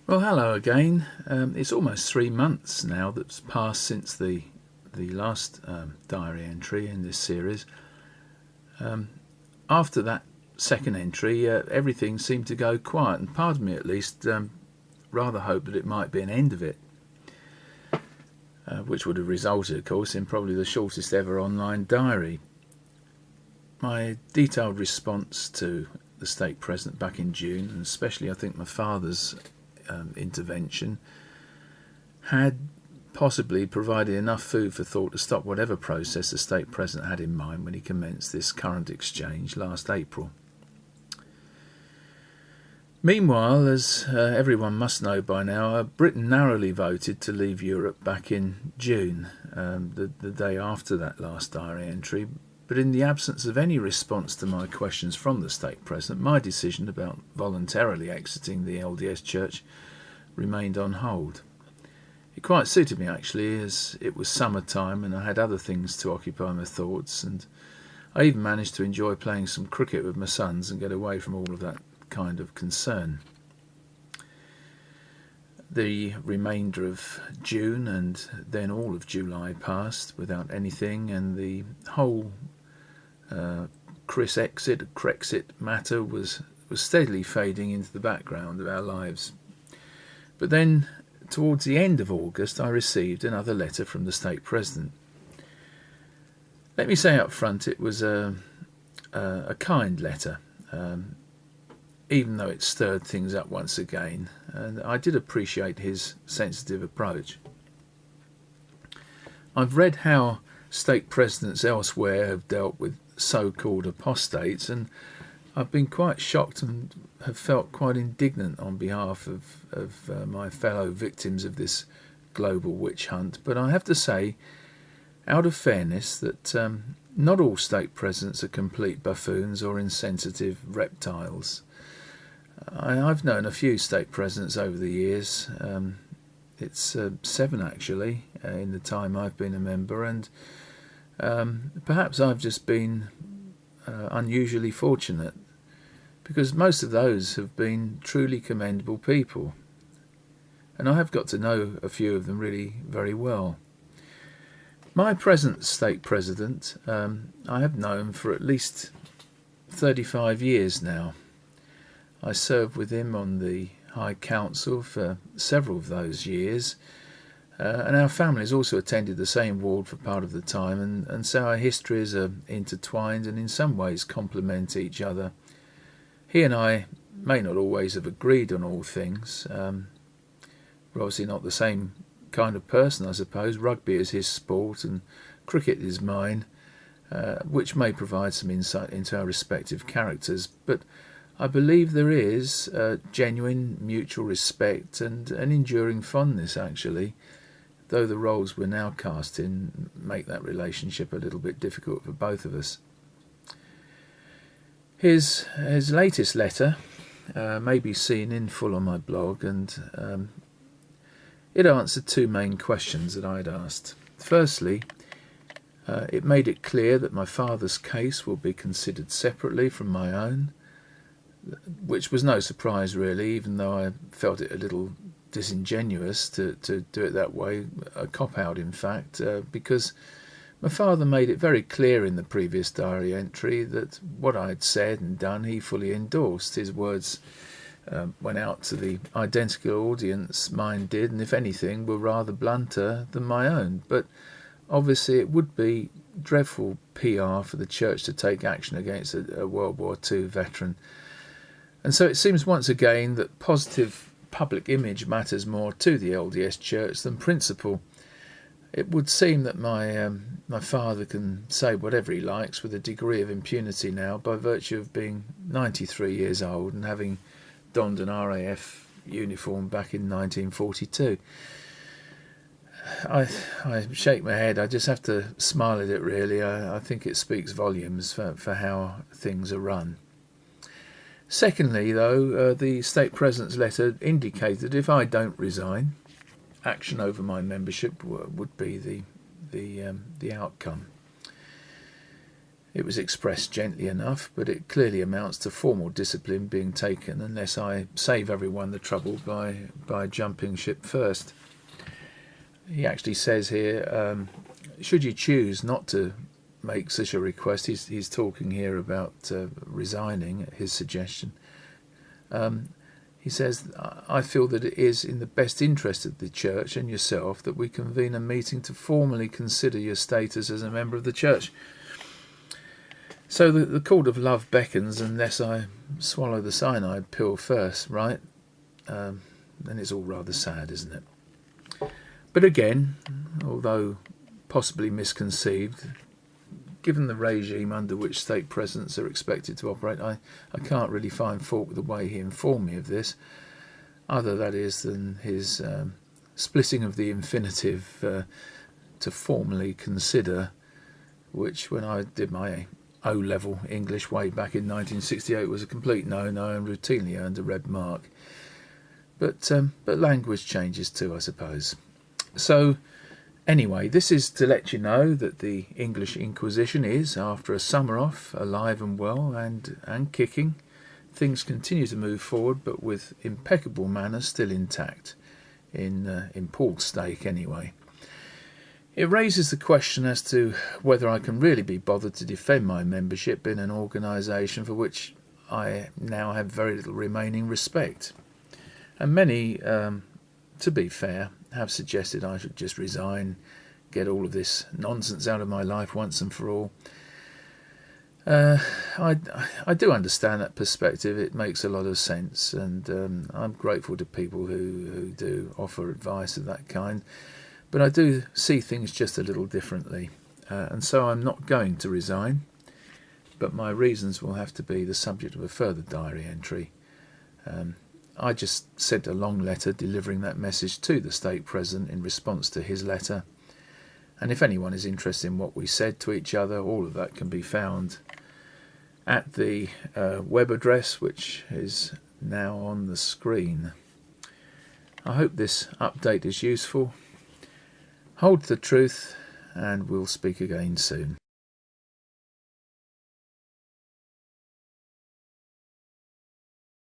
Well, hello again. It's almost 3 months now that's passed since the last diary entry in this series. After that second entry, everything seemed to go quiet, and part of me at least rather hoped that it might be an end of it, which would have resulted, of course, in probably the shortest ever online diary. My detailed response to the stake president back in June, and especially I think my father's intervention, had possibly provided enough food for thought to stop whatever process the stake president had in mind when he commenced this current exchange last April. Meanwhile, as everyone must know by now, Britain narrowly voted to leave Europe back in June, the day after that last diary entry. But in the absence of any response to my questions from the stake president, my decision about voluntarily exiting the LDS Church remained on hold. It quite suited me actually, as it was summertime and I had other things to occupy my thoughts, and I even managed to enjoy playing some cricket with my sons and get away from all of that kind of concern. The remainder of June and then all of July passed without anything, and the whole Crexit matter was steadily fading into the background of our lives. But then, towards the end of August, I received another letter from the stake president. Let me say up front, it was a kind letter, even though it stirred things up once again, and I did appreciate his sensitive approach. I've read how stake presidents elsewhere have dealt with so-called apostates, and I've been quite shocked and have felt quite indignant on behalf of my fellow victims of this global witch hunt. But I have to say, out of fairness, that not all stake presidents are complete buffoons or insensitive reptiles. I've known a few stake presidents over the years. It's 7 actually in the time I've been a member, and perhaps I've just been unusually fortunate, because most of those have been truly commendable people, and I have got to know a few of them really very well. My present stake president I have known for at least 35 years now. I served with him on the High Council for several of those years, and our families also attended the same ward for part of the time, and so our histories are intertwined and in some ways complement each other. He and I may not always have agreed on all things. We're obviously not the same kind of person, I suppose. Rugby is his sport and cricket is mine, which may provide some insight into our respective characters, but I believe there is genuine mutual respect and an enduring fondness, actually, though the roles we're now cast in make that relationship a little bit difficult for both of us. His latest letter may be seen in full on my blog, and it answered 2 main questions that I'd asked. Firstly, it made it clear that my father's case will be considered separately from my own, which was no surprise really, even though I felt it a little disingenuous to do it that way, a cop-out in fact, because my father made it very clear in the previous diary entry that what I had said and done he fully endorsed. His words went out to the identical audience mine did, and if anything were rather blunter than my own. But obviously it would be dreadful PR for the church to take action against a World War II veteran. And so it seems once again that positive public image matters more to the LDS Church than principle. It would seem that my father can say whatever he likes with a degree of impunity now, by virtue of being 93 years old and having donned an RAF uniform back in 1942. I shake my head. I just have to smile at it really. I think it speaks volumes for how things are run. Secondly, though, the stake president's letter indicated if I don't resign, action over my membership would be the outcome. It was expressed gently enough, but it clearly amounts to formal discipline being taken unless I save everyone the trouble by jumping ship first. He actually says here, should you choose not to make such a request, he's talking here about resigning at his suggestion. He says, I feel that it is in the best interest of the church and yourself that we convene a meeting to formally consider your status as a member of the church. So the call of love beckons unless I swallow the cyanide pill first, right? Then it's all rather sad, isn't it? But again, although possibly misconceived, given the regime under which stake presidents are expected to operate, I can't really find fault with the way he informed me of this, other, that is, than his splitting of the infinitive to formally consider, which when I did my O-level English way back in 1968 was a complete no-no and routinely earned a red mark. But language changes too, I suppose. So anyway, this is to let you know that the English Inquisition is, after a summer off, alive and well and kicking. Things continue to move forward, but with impeccable manners still intact, in Paul's stake anyway. It raises the question as to whether I can really be bothered to defend my membership in an organisation for which I now have very little remaining respect. And many, to be fair, have suggested I should just resign, get all of this nonsense out of my life once and for all. I do understand that perspective. It makes a lot of sense, and I'm grateful to people who do offer advice of that kind. But I do see things just a little differently, and so I'm not going to resign, but my reasons will have to be the subject of a further diary entry. I just sent a long letter delivering that message to the stake president in response to his letter, and if anyone is interested in what we said to each other, all of that can be found at the web address, which is now on the screen. I hope this update is useful. Hold the truth, and we'll speak again soon.